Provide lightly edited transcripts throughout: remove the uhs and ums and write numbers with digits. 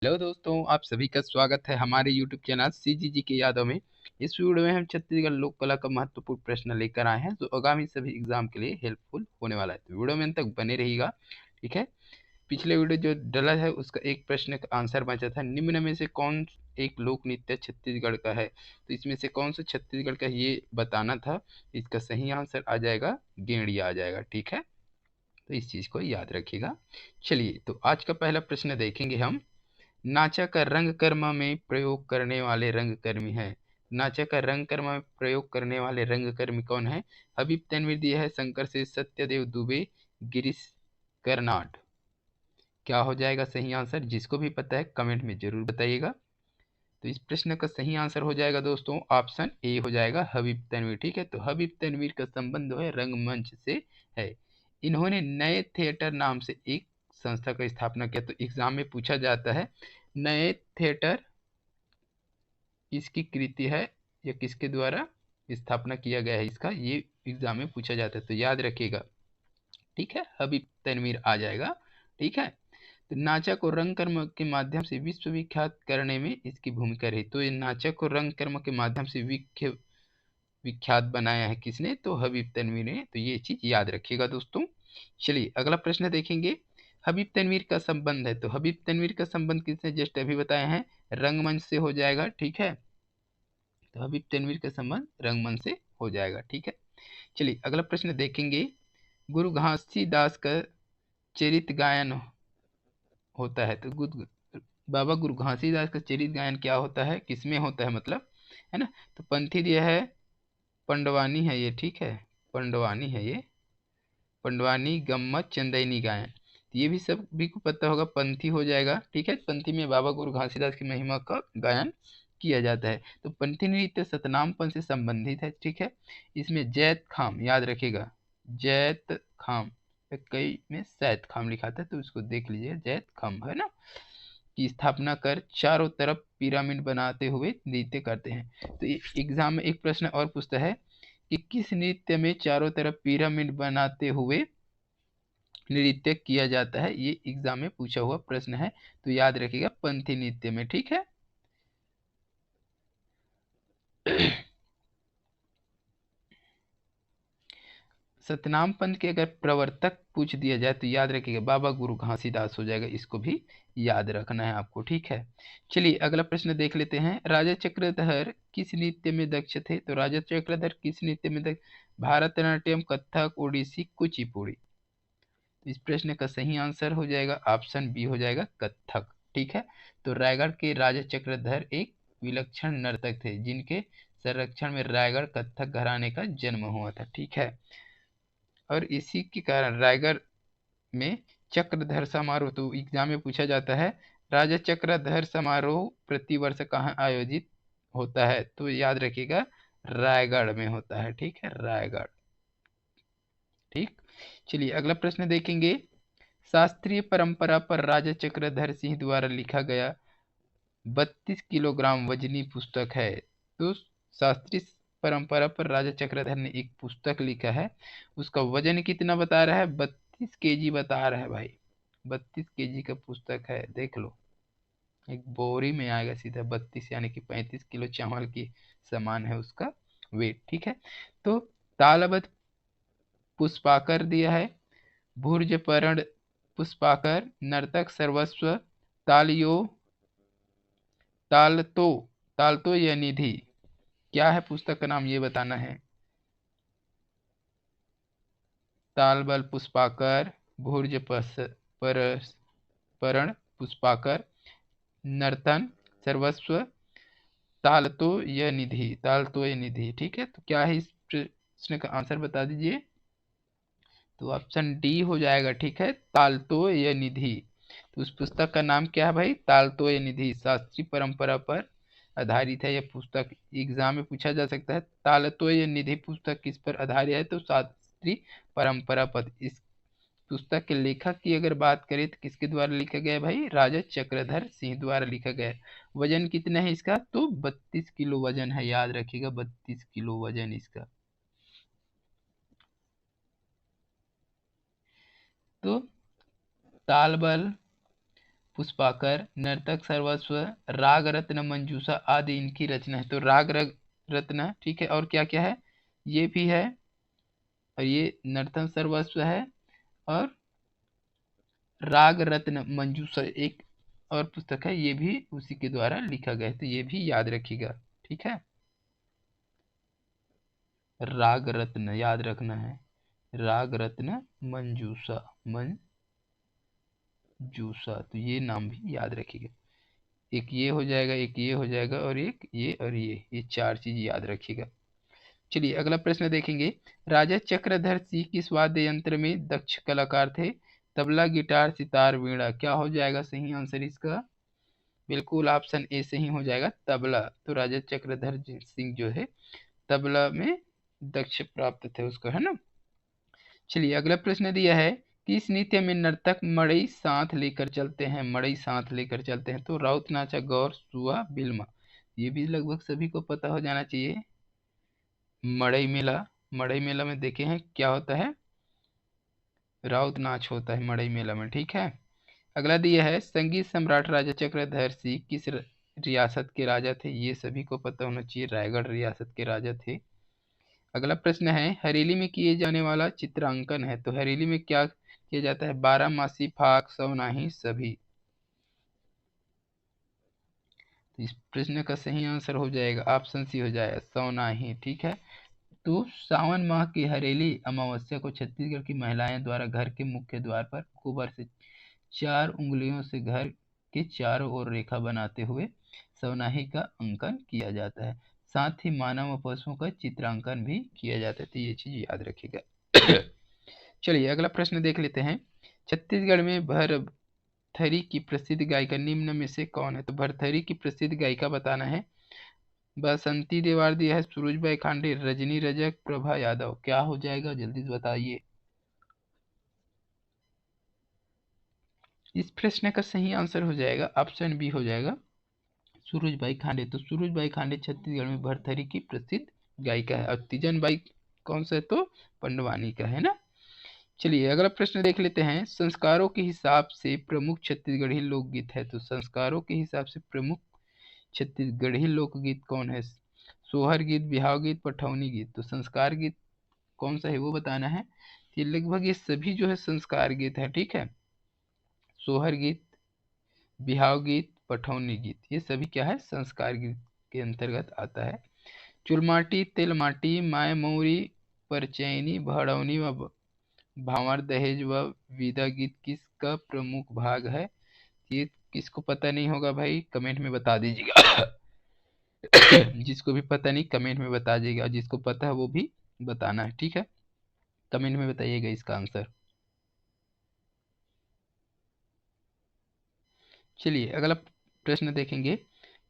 Hello दोस्तों, आप सभी का स्वागत है हमारे YouTube चैनल CGG के यादों में। इस वीडियो में हम छत्तीसगढ़ लोक कला का महत्वपूर्ण प्रश्न लेकर आए हैं जो आगामी सभी एग्जाम के लिए हेल्पफुल होने वाला है। तो वीडियो में अंत तक बने रहिएगा, ठीक है। पिछले वीडियो जो डला है उसका एक प्रश्न का आंसर बचा था, निम्न में से कौन एक लोक नृत्य छत्तीसगढ़ का है। तो इसमें से कौन सा छत्तीसगढ़ का ये बताना था। इसका सही आंसर आ जाएगा गेंडिया आ जाएगा, ठीक है। तो इस चीज को याद रखिएगा। चलिए, तो आज का पहला प्रश्न देखेंगे हम। नाचा का रंग कर्म में प्रयोग करने वाले रंगकर्मी हैं। नाचा का रंग कर्म में प्रयोग करने वाले रंगकर्मी कौन है। हबीब तनवीर दिया है, शंकर से, सत्यदेव दुबे, गिरीश कर्नाड। क्या हो जाएगा सही आंसर, जिसको भी पता है कमेंट में जरूर बताइएगा। तो इस प्रश्न का सही आंसर हो जाएगा दोस्तों ऑप्शन ए हो जाएगा, हबीब तनवीर, ठीक है। तो हबीब तनवीर का संबंध जो है रंगमंच से है। इन्होंने नए थिएटर नाम से एक संस्था का स्थापना किया। तो एग्जाम में पूछा जाता है नए थिएटर किसकी कृति है या किसके द्वारा स्थापना किया गया है, इसका ये एग्जाम में पूछा जाता है। तो याद रखिएगा, ठीक है, हबीब तनवीर आ जाएगा, ठीक है। तो नाचा को रंग कर्म के माध्यम से विश्वविख्यात करने में इसकी भूमिका रही। तो ये नाचा को रंग कर्म के माध्यम से विख्यात बनाया है किसने, तो हबीब तनवीर ने। तो ये चीज याद रखिएगा दोस्तों। चलिए अगला प्रश्न देखेंगे। हबीब तनवीर का संबंध है, तो हबीब तनवीर का संबंध किसने जस्ट अभी बताया है, रंगमंच से हो जाएगा, ठीक है। तो हबीब तनवीर का संबंध रंगमंच से हो जाएगा, ठीक है। चलिए अगला प्रश्न देखेंगे। गुरु घासीदास का चरित गायन होता है। तो बाबा गुरु घासीदास का चरित गायन क्या होता है, किसमें होता है मतलब, है ना। तो पंथी दिया है, पंडवानी है ये, ठीक है, पंडवानी है ये, पंडवानी गम्मत चंदैनी गायन। तो ये भी सभी को पता होगा, पंथी हो जाएगा, ठीक है। पंथी में बाबा गुरु घासीदास की महिमा का गायन किया जाता है। तो पंथी नृत्य सतनामपन से संबंधित है, ठीक है। इसमें जैत खाम याद रखिएगा, जैत खाम, कई में सैत खाम लिखा था तो उसको देख लीजिए, जैत खाम है ना, की स्थापना कर चारों तरफ पिरामिड बनाते हुए नृत्य करते हैं। तो एग्जाम में एक प्रश्न और पूछता है कि किस नृत्य में चारों तरफ पिरामिड बनाते हुए नृत्य किया जाता है, ये एग्जाम में पूछा हुआ प्रश्न है। तो याद रखिएगा पंथी नृत्य में, ठीक है। सतनाम पंथ के अगर प्रवर्तक पूछ दिया जाए तो याद रखिएगा बाबा गुरु घासीदास हो जाएगा, इसको भी याद रखना है आपको, ठीक है। चलिए अगला प्रश्न देख लेते हैं। राजा चक्रधर किस नृत्य में दक्ष थे। तो राजा चक्रधर किस नृत्य में दक्ष, भारतनाट्यम, कथक, ओडिसी, कुचिपुड़ी। तो इस प्रश्न का सही आंसर हो जाएगा ऑप्शन बी हो जाएगा, कथक, ठीक है। तो रायगढ़ के राजा चक्रधर एक विलक्षण नर्तक थे जिनके संरक्षण में रायगढ़ कथक घराने का जन्म हुआ था, ठीक है। और इसी के कारण रायगढ़ में चक्रधर समारोह, तो एग्जाम में पूछा जाता है राजा चक्रधर समारोह प्रतिवर्ष कहाँ आयोजित होता है। तो याद रखिएगा रायगढ़ में होता है, ठीक है, रायगढ़, ठीक। चलिए अगला प्रश्न देखेंगे। शास्त्रीय परंपरा पर राजा चक्रधर सिंह द्वारा लिखा गया 32 किलोग्राम वजनी पुस्तक है। तो शास्त्रीय परंपरा पर राजा चक्रधर ने एक पुस्तक लिखा है, उसका वजन कितना बता रहा है, 32 केजी बता रहा है भाई। 32 केजी का पुस्तक है, देख लो, एक बोरी में आएगा सीधा 32, यानी कि 35 किलो चावल की समान है उसका वेट, ठीक है। तो तालबद्ध पुष्पाकर दिया है, भुर्ज पर्ण पुष्पाकर, नर्तक सर्वस्व, तालियो, तालतो, तालतो या निधि, क्या है पुस्तक का नाम ये बताना है। तालबल पुष्पाकर, भुर्ज परण पुष्पाकर, नर्तन सर्वस्व, तालतो या निधि, तालतो या निधि, ठीक है। तो क्या है इस प्रश्न का आंसर बता दीजिए। तो ऑप्शन डी हो जाएगा, ठीक है, तालतो या निधि। तो उस पुस्तक का नाम क्या है भाई, तालतो या निधि। शास्त्रीय परंपरा पर आधारित है यह पुस्तक, एग्जाम में पूछा जा सकता है तालतो या निधि पुस्तक किस पर आधारित है। तो शास्त्रीय परंपरा पर। इस पुस्तक के लेखक की अगर बात करें तो किसके द्वारा लिखा गया है भाई, राजा चक्रधर सिंह द्वारा लिखा गया है। वजन कितना है इसका, तो 32 किलो वजन है, याद रखिएगा 32 किलो वजन इसका। तो तालबल पुष्पाकर, नर्तक सर्वस्व, राग रत्न, मंजूषा आदि इनकी रचना है। तो राग रत्न, ठीक है, और क्या क्या है, ये भी है, और ये नर्तक सर्वस्व है, और राग रत्न मंजूषा एक और पुस्तक है, ये भी उसी के द्वारा लिखा गया है, तो ये भी याद रखिएगा, ठीक है। राग रत्न याद रखना है, राग रत्न मंजूषा, मंजूषा, तो ये नाम भी याद रखिएगा। एक ये हो जाएगा, एक ये हो जाएगा, और एक ये, और ये चार चीज याद रखिएगा। चलिए अगला प्रश्न देखेंगे। राजा चक्रधर सिंह किस वाद्य यंत्र में दक्ष कलाकार थे? तबला, गिटार, सितार, वीणा। क्या हो जाएगा सही आंसर इसका? बिल्कुल ऑप्शन ए सही हो जाएगा, तबला। तो राजा चक्रधर सिंह जो है तबला में दक्ष प्राप्त थे उसको, है ना। चलिए अगला प्रश्न दिया है, किस नृत्य में नर्तक मड़ई साथ लेकर चलते हैं? मड़ई साथ लेकर चलते हैं। तो राउत नाचा, गौर, सुआ, बिल्मा। ये भी लगभग सभी को पता हो जाना चाहिए। मड़ई मेला, मड़ई मेला में देखे हैं क्या होता है, राउत नाच होता है मड़ई मेला में, ठीक है। अगला दिया है, संगीत सम्राट राजा चक्रधर सिंह किस रियासत के राजा थे? ये सभी को पता होना चाहिए, रायगढ़ रियासत के राजा थे। अगला प्रश्न है, हरेली में किए जाने वाला चित्रांकन है। तो हरेली में क्या किया जाता है? बारहमासी, फाग, सवनाही, सभी। तो इस प्रश्न का सही आंसर हो जाएगा ऑप्शन सी हो जाएगा, सवनाही, ठीक है। तो सावन माह की हरेली अमावस्या को छत्तीसगढ़ की महिलाएं द्वारा घर के मुख्य द्वार पर गोबर से 4 उंगलियों से घर के चारों ओर रेखा बनाते हुए सवनाही का अंकन किया जाता है। साथ ही मानव और पशुओं का चित्रांकन भी किया जाता है, तो ये चीज याद रखिएगा। चलिए अगला प्रश्न देख लेते हैं। छत्तीसगढ़ में भरथरी की प्रसिद्ध गायिका निम्न में से कौन है? तो भरथरी की प्रसिद्ध गायिका बताना है। बसंती देवार्दी है, सूरजबाई खांडे, रजनी रजक, प्रभा यादव। क्या हो जाएगा जल्दी से बताइए। इस प्रश्न का सही आंसर हो जाएगा ऑप्शन बी हो जाएगा, सूरजबाई खांडे। तो सूरजबाई खांडे छत्तीसगढ़ में भरथरी की प्रसिद्ध गायिका है, और तीजन बाई कौन सा है? तो पंडवानी का, है ना। चलिए अगला प्रश्न देख लेते हैं। संस्कारों के हिसाब से प्रमुख छत्तीसगढ़ी लोकगीत है। तो संस्कारों के हिसाब से प्रमुख छत्तीसगढ़ी लोकगीत कौन है? सोहर गीत, बिहाव गीत, पठौनी गीत। तो संस्कार गीत कौन सा है वो बताना है। ये लगभग ये सभी जो है संस्कार गीत है, ठीक है। सोहर गीत, बिहाव गीत, पठौनी गीत, ये सभी क्या है? संस्कार गीत के अंतर्गत आता है। चुलमाटी, तिलमाटी, माय मौरी, परचैनी, भड़ौनी व भांवर, दहेज व विदा गीत किसका प्रमुख भाग है? ये किसको पता नहीं होगा भाई कमेंट में बता दीजिएगा। जिसको भी पता नहीं कमेंट में बता दीजिएगा, जिसको पता है वो भी बताना है, ठीक है। कमेंट में बताइएगा इसका आंसर। चलिए अगला प्रश्न देखेंगे।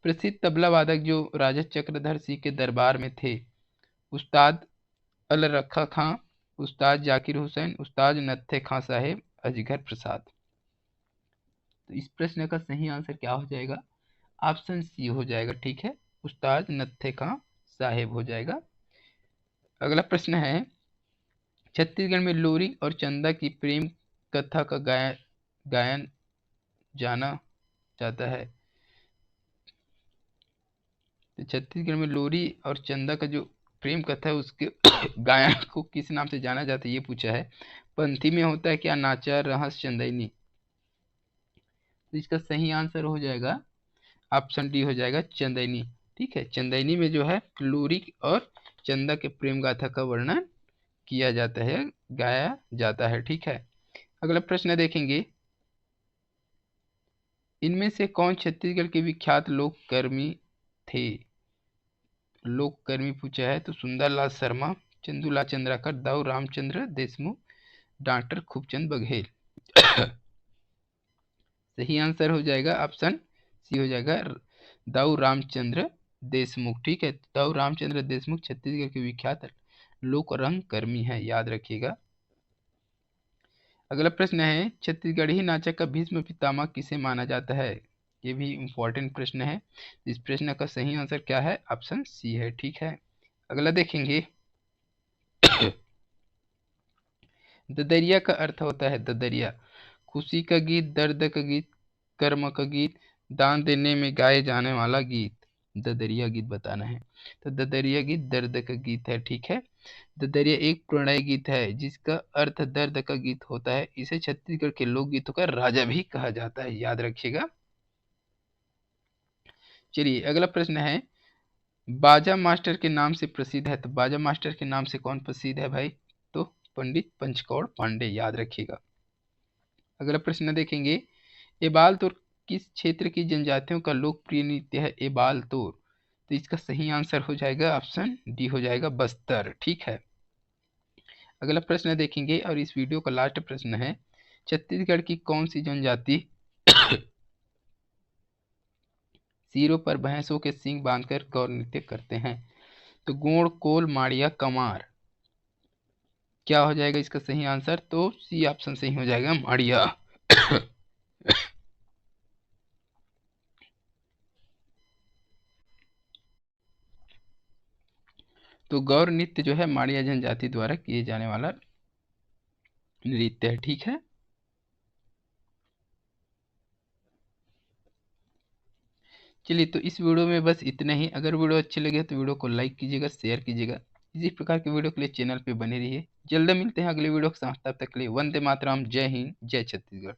प्रसिद्ध तबला वादक जो राजा चक्रधर सिंह के दरबार में थे, उस्ताद अल रखा खां, उस्ताद जाकिर हुसैन, उस्ताद नत्थे खां साहेब, अजगर प्रसाद। तो इस प्रश्न का सही आंसर क्या हो जाएगा? ऑप्शन सी हो जाएगा, ठीक है, उस्ताद नत्थे खां साहेब हो जाएगा। अगला प्रश्न है, छत्तीसगढ़ में लोरी और चंदा की प्रेम कथा का गायन जाना जाता है। तो छत्तीसगढ़ में लोरी और चंदा का जो प्रेम कथा है उसके गायन को किस नाम से जाना जाता है ये पूछा है। पंथी में होता है क्या? नाचा, रहस, चंदैनी। तो इसका सही आंसर हो जाएगा ऑप्शन डी हो जाएगा, चंदैनी, ठीक है। चंदैनी में जो है लोरी और चंदा के प्रेम गाथा का वर्णन किया जाता है, गाया जाता है, ठीक है। अगला प्रश्न देखेंगे। इनमें से कौन छत्तीसगढ़ के विख्यात लोककर्मी थे? लोककर्मी पूछा है तो सुंदरलाल शर्मा, चंदूलाल चंद्राकर, दाऊ रामचंद्र देशमुख, डॉक्टर खूबचंद बघेल। सही आंसर हो जाएगा ऑप्शन सी हो जाएगा, दाऊ रामचंद्र देशमुख, ठीक है। दाऊ रामचंद्र देशमुख छत्तीसगढ़ के विख्यात लोक रंग कर्मी है, याद रखिएगा। अगला प्रश्न है, छत्तीसगढ़ी नाचक का भीष्म पितामह किसे माना जाता है? ये भी इंपॉर्टेंट प्रश्न है। इस प्रश्न का सही आंसर क्या है? ऑप्शन सी है, ठीक है। अगला देखेंगे। ददरिया का अर्थ होता है, ददरिया खुशी का गीत, दर्द का गीत, कर्म का गीत, दान देने में गाए जाने वाला गीत, ददरिया गीत बताना है। तो ददरिया गीत दर्द का गीत है, ठीक है। ददरिया एक प्रणय गीत है जिसका अर्थ दर्द का गीत होता है। इसे छत्तीसगढ़ के लोक गीतों का राजा भी कहा जाता है, याद रखिएगा। चलिए अगला प्रश्न है, बाजा मास्टर के नाम से प्रसिद्ध है। तो बाजा मास्टर के नाम से कौन प्रसिद्ध है भाई? तो पंडित पंचकौड़ पांडे, याद रखिएगा। अगला प्रश्न देखेंगे, एबाल तोर किस क्षेत्र की जनजातियों का लोकप्रिय नृत्य है? एबाल तोर, तो इसका सही आंसर हो जाएगा ऑप्शन डी, हो जाएगा बस्तर, ठीक है। अगला प्रश्न देखेंगे और इस वीडियो का लास्ट प्रश्न है, छत्तीसगढ़ की कौन सी जनजाति सिरों पर भैंसों के सींग बांधकर गौर नृत्य करते हैं? तो गोंड, कोल, माड़िया, कमार, क्या हो जाएगा इसका सही आंसर? तो सी ऑप्शन सही हो जाएगा, माड़िया। तो गौर नृत्य जो है माड़िया जनजाति द्वारा किए जाने वाला नृत्य है, ठीक है। चलिए तो इस वीडियो में बस इतना ही। अगर वीडियो अच्छी लगे तो वीडियो को लाइक कीजिएगा, शेयर कीजिएगा। इसी प्रकार के वीडियो के लिए चैनल पे बने रहिए। जल्द मिलते हैं अगले वीडियो के साथ, तब तक के लिए वंदे मातरम, जय हिंद, जय छत्तीसगढ़।